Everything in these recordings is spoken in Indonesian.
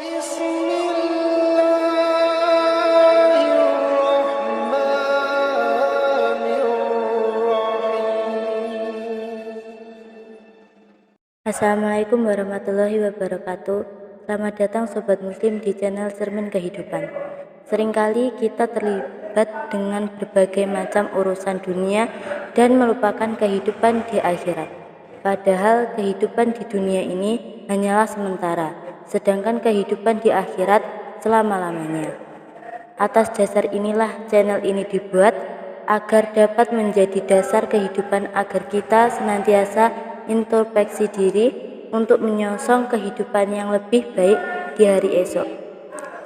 Assalamualaikum warahmatullahi wabarakatuh. Selamat datang Sobat Muslim di channel Cermin Kehidupan. Seringkali kita terlibat dengan berbagai macam urusan dunia dan melupakan kehidupan di akhirat. Padahal kehidupan di dunia ini hanyalah sementara, sedangkan kehidupan di akhirat selama-lamanya. Atas dasar inilah channel ini dibuat agar dapat menjadi dasar kehidupan agar kita senantiasa introspeksi diri untuk menyongsong kehidupan yang lebih baik di hari esok.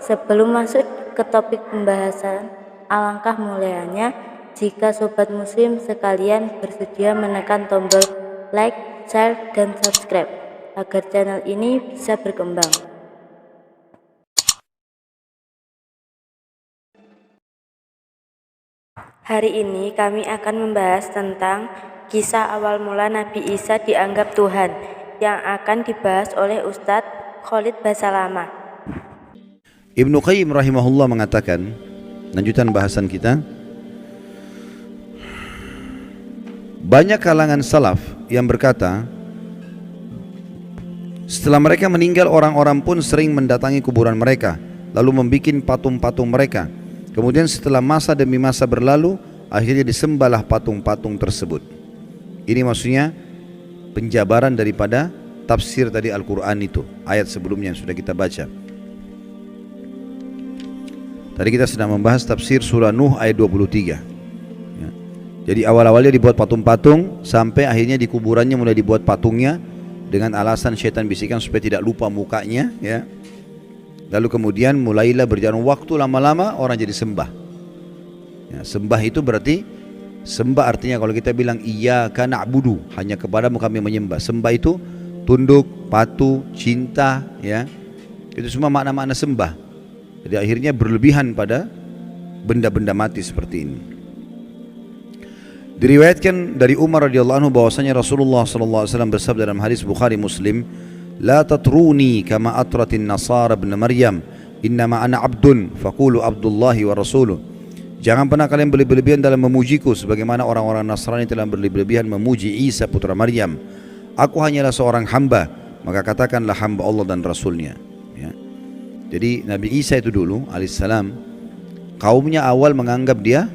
Sebelum masuk ke topik pembahasan, alangkah mulianya jika Sobat Muslim sekalian bersedia menekan tombol like, share, dan subscribe agar channel ini bisa berkembang. Hari ini kami akan membahas tentang kisah awal mula Nabi Isa dianggap Tuhan yang akan dibahas oleh Ustadz Khalid Basalamah. Ibnu Qayyim rahimahullah mengatakan, lanjutan bahasan kita, banyak kalangan salaf yang berkata, setelah mereka meninggal orang-orang pun sering mendatangi kuburan mereka lalu membuat patung-patung mereka. Kemudian setelah masa demi masa berlalu, akhirnya disembahlah patung-patung tersebut. Ini maksudnya penjabaran daripada tafsir tadi Al-Quran itu, ayat sebelumnya yang sudah kita baca. Tadi kita sedang membahas tafsir surah Nuh ayat 23 ya. Jadi awal-awalnya dibuat patung-patung, sampai akhirnya di kuburannya mulai dibuat patungnya dengan alasan syaitan bisikan supaya tidak lupa mukanya ya. Lalu kemudian mulailah berjalan waktu, lama-lama orang jadi sembah ya. Sembah itu berarti, sembah artinya kalau kita bilang iyyaka na'budu, hanya kepadamu kami menyembah. Sembah itu tunduk, patuh, cinta ya. Itu semua makna-makna sembah. Jadi akhirnya berlebihan pada benda-benda mati seperti ini. Diriwayatkan dari Umar radhiyallahu anhu bahwasanya Rasulullah sallallahu alaihi wasallam bersabda dalam hadis Bukhari Muslim, "La tatruni kama atratin nasara ibn Maryam, innama ana abdun faqulu abdullahi wa rasuluh." Jangan pernah kalian berlebihan dalam memujiku sebagaimana orang-orang Nasrani telah berlebihan memuji Isa putra Maryam. Aku hanyalah seorang hamba, maka katakanlah hamba Allah dan Rasulnya ya. Jadi Nabi Isa itu dulu alaihissalam, kaumnya awal menganggap dia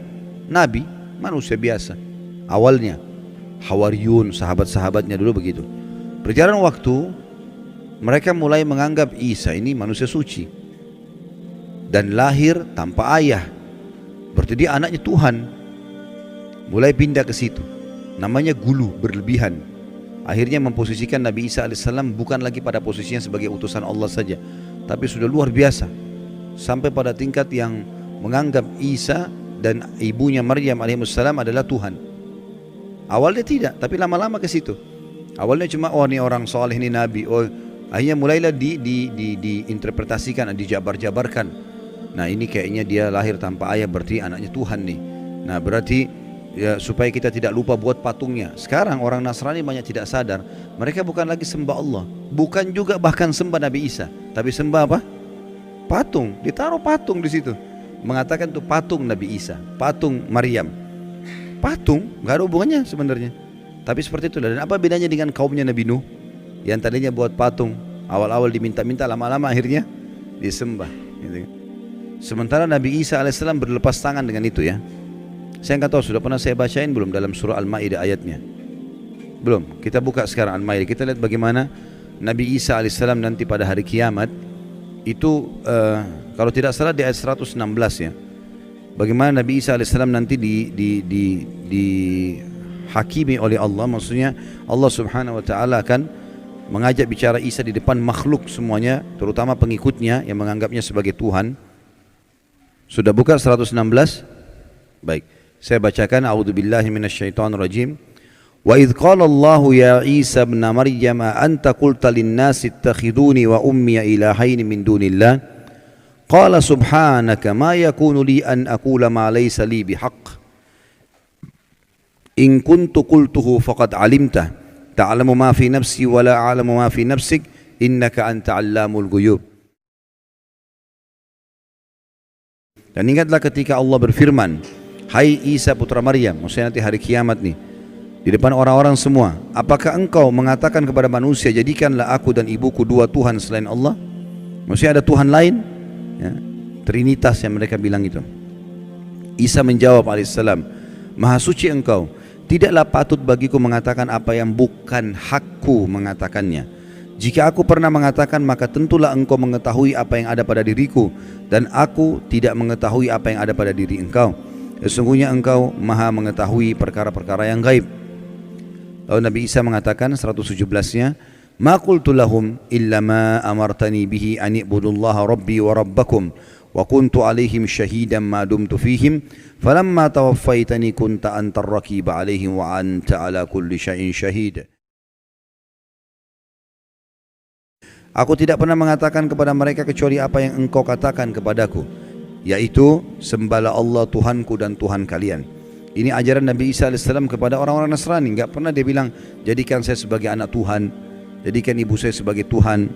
nabi, manusia biasa. Awalnya Hawariyun, sahabat-sahabatnya dulu begitu. Berjalan waktu, mereka mulai menganggap Isa ini manusia suci dan lahir tanpa ayah, berarti dia anaknya Tuhan. Mulai pindah ke situ, namanya gulu, berlebihan. Akhirnya memposisikan Nabi Isa alaihissalam bukan lagi pada posisinya sebagai utusan Allah saja, tapi sudah luar biasa, sampai pada tingkat yang menganggap Isa dan ibunya Maryam alaihissalam adalah Tuhan. Awalnya tidak, tapi lama-lama ke situ. Awalnya cuma oh ini orang soleh, ini nabi. Oh, akhirnya mulailah diinterpretasikan, dijabar-jabarkan. Nah ini kayaknya dia lahir tanpa ayah, berarti anaknya Tuhan nih. Nah berarti ya, supaya kita tidak lupa buat patungnya. Sekarang orang Nasrani banyak tidak sadar, mereka bukan lagi sembah Allah, bukan juga bahkan sembah Nabi Isa, tapi sembah apa? Patung. Ditaruh patung di situ. Mengatakan itu patung Nabi Isa, patung Maryam. Patung, nggak ada hubungannya sebenarnya. Tapi seperti itu. Dan apa bedanya dengan kaumnya Nabi Nuh yang tadinya buat patung, awal-awal diminta-minta, lama-lama akhirnya disembah gitu. Sementara Nabi Isa alaihissalam berlepas tangan dengan itu ya. Saya nggak tahu sudah pernah saya bacain belum dalam surah Al-Maidah ayatnya. Belum. Kita buka sekarang Al-Maidah. Kita lihat bagaimana Nabi Isa alaihissalam nanti pada hari kiamat itu kalau tidak salah di ayat 116 ya. Bagaimana Nabi Isa alaihissalam nanti dihakimi oleh Allah. Maksudnya Allah subhanahu wa ta'ala akan mengajak bicara Isa di depan makhluk semuanya, terutama pengikutnya yang menganggapnya sebagai Tuhan. Sudah buka 116? Baik, saya bacakan. A'udzubillahi minasyaitonirrajim. Wa idh qala Allahu ya Isa ibn Maryam anta qulta lin-nasi ittakhiduni wa ummi ilahaini min dunillah. Qala subhanaka ma yakunu li an aqula ma laysa li bihaq. In kuntu qultuhu faqad alimta ta'lamu ma fi nafsi wa la a'lamu ma fi nafsik innaka anta 'allamul ghuyub. Dan ingatlah ketika Allah berfirman, hai Isa putra Maryam, maksudnya nanti hari kiamat nih, di depan orang-orang semua, apakah engkau mengatakan kepada manusia, jadikanlah aku dan ibuku dua Tuhan selain Allah? Maksudnya ada Tuhan lain, ya, Trinitas yang mereka bilang itu. Isa menjawab alaihissalam, Maha suci engkau, tidaklah patut bagiku mengatakan apa yang bukan hakku mengatakannya. Jika aku pernah mengatakan, maka tentulah engkau mengetahui apa yang ada pada diriku, dan aku tidak mengetahui apa yang ada pada diri engkau. Sesungguhnya engkau maha mengetahui perkara-perkara yang gaib. Lalu Nabi Isa mengatakan 117-nya, Ma qultu lahum illa ma amartani bihi an i'budullaha rabbi wa rabbakum wa kuntu alaihim syahidan ma dumtu fihim falamma tawaffaitani kunta antar raqiba alaihim wa anta ala kulli syai'in syahid. Aku tidak pernah mengatakan kepada mereka kecuali apa yang engkau katakan kepadaku, yaitu sembahlah Allah Tuhanku dan Tuhan kalian. Ini ajaran Nabi Isa AS kepada orang-orang Nasrani. Enggak pernah dia bilang, jadikan saya sebagai anak Tuhan, jadikan ibu saya sebagai Tuhan.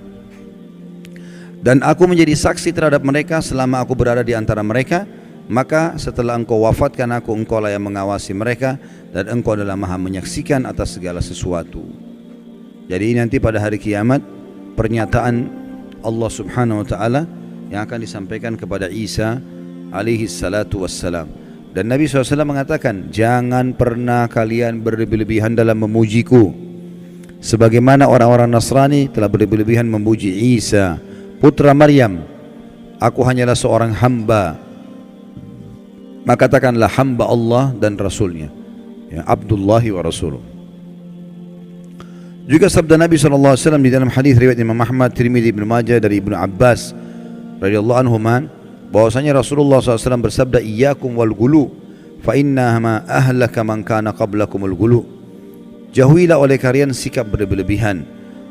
Dan aku menjadi saksi terhadap mereka selama aku berada di antara mereka. Maka setelah engkau wafatkan aku, engkau lah yang mengawasi mereka, dan engkau adalah maha menyaksikan atas segala sesuatu. Jadi nanti pada hari kiamat, pernyataan Allah subhanahu wa ta'ala yang akan disampaikan kepada Isa alaihi salatu wassalam. Dan Nabi SAW mengatakan, jangan pernah kalian berlebih-lebihan dalam memujiku, sebagaimana orang-orang Nasrani telah berlebih-lebihan memuji Isa putra Maryam. Aku hanyalah seorang hamba, maka katakanlah hamba Allah dan Rasulnya, ya, Abdullahi wa Rasuluh. Juga sabda Nabi SAW di dalam hadis riwayat Imam Ahmad, Tirmidzi, Ibnu Majah dari Ibnu Abbas radhiyallahu anhuma, bahwasanya Rasulullah SAW bersabda, iyyakum wal gulu fa innama ahlaka man kana qablakumul gulu. Jauhilah oleh kalian sikap berlebihan,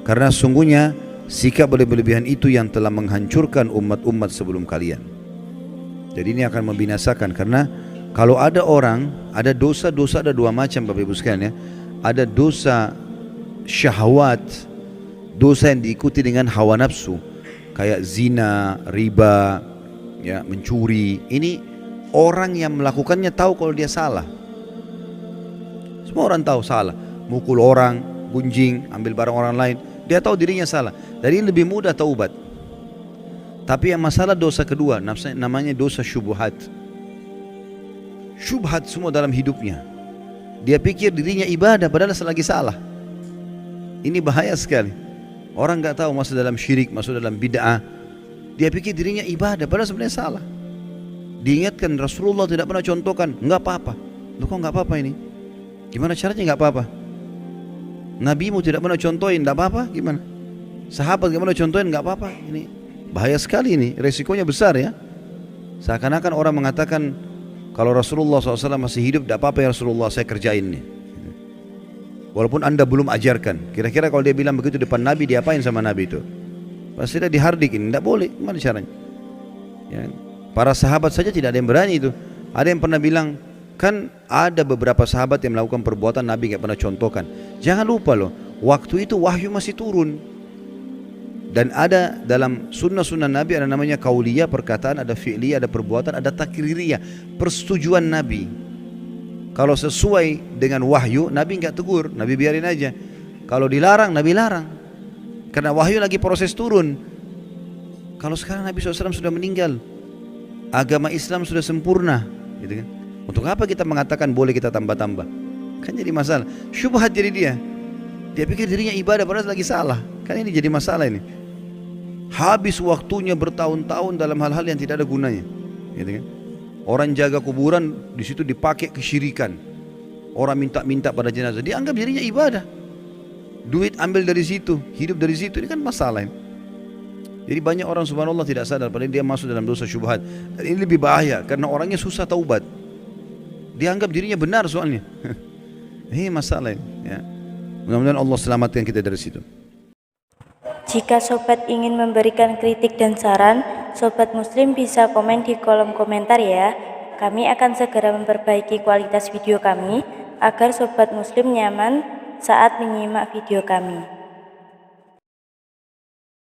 karena sungguhnya sikap berlebihan itu yang telah menghancurkan umat-umat sebelum kalian. Jadi ini akan membinasakan, karena kalau ada orang, ada dosa-dosa, ada dua macam Bapak Ibu sekalian, ya. Ada dosa syahwat, dosa yang diikuti dengan hawa nafsu, kayak zina, riba, ya, mencuri. Ini orang yang melakukannya tahu kalau dia salah. Semua orang tahu salah. Mukul orang, gunjing, ambil barang orang lain, dia tahu dirinya salah. Jadi lebih mudah taubat. Tapi yang masalah dosa kedua, namanya dosa syubhat. Syubhat semua dalam hidupnya. Dia pikir dirinya ibadah padahal selagi salah. Ini bahaya sekali. Orang nggak tahu masuk dalam syirik, masuk dalam bid'ah. Dia pikir dirinya ibadah, padahal sebenarnya salah. Diingatkan, Rasulullah tidak pernah contohkan, nggak apa-apa. Loh kok nggak apa-apa ini? Gimana caranya nggak apa-apa? Nabimu tidak pernah contohin, nggak apa-apa? Gimana? Sahabat nggak pernah contohin, nggak apa-apa? Ini bahaya sekali, ini resikonya besar, ya. Seakan-akan orang mengatakan, kalau Rasulullah SAW masih hidup, tidak apa-apa ya Rasulullah, saya kerjain nih. Walaupun anda belum ajarkan. Kira-kira kalau dia bilang begitu depan Nabi, diapain sama Nabi itu? Pasti dia dihardikin. Tidak boleh. Gimana caranya? Ya. Para sahabat saja tidak ada yang berani itu. Ada yang pernah bilang, kan ada beberapa sahabat yang melakukan perbuatan Nabi gak pernah contohkan. Jangan lupa loh, waktu itu wahyu masih turun. Dan ada dalam sunnah-sunnah Nabi ada namanya kauliyah, perkataan, ada fi'liyah, ada perbuatan, ada takririyah, persetujuan Nabi. Kalau sesuai dengan wahyu, Nabi enggak tegur, Nabi biarin aja. Kalau dilarang, Nabi larang. Karena wahyu lagi proses turun. Kalau sekarang Nabi SAW sudah meninggal, agama Islam sudah sempurna, gitu kan? Untuk apa kita mengatakan boleh kita tambah-tambah? Kan jadi masalah. Syubhat jadi dia. Dia pikir dirinya ibadah padahal lagi salah. Kan ini jadi masalah ini. Habis waktunya bertahun-tahun dalam hal-hal yang tidak ada gunanya, gitu kan? Orang jaga kuburan, di situ dipakai kesyirikan. Orang minta-minta pada jenazah, dianggap dirinya ibadah. Duit ambil dari situ, hidup dari situ, ini kan masalah ini. Jadi banyak orang subhanallah tidak sadar padahal dia masuk dalam dosa syubhat. Dan ini lebih bahaya karena orangnya susah taubat. Dianggap dirinya benar soalnya. Ini masalah ini, ya. Mudah-mudahan Allah selamatkan kita dari situ. Jika sobat ingin memberikan kritik dan saran, sobat muslim bisa komen di kolom komentar ya. Kami akan segera memperbaiki kualitas video kami agar sobat muslim nyaman saat menyimak video kami.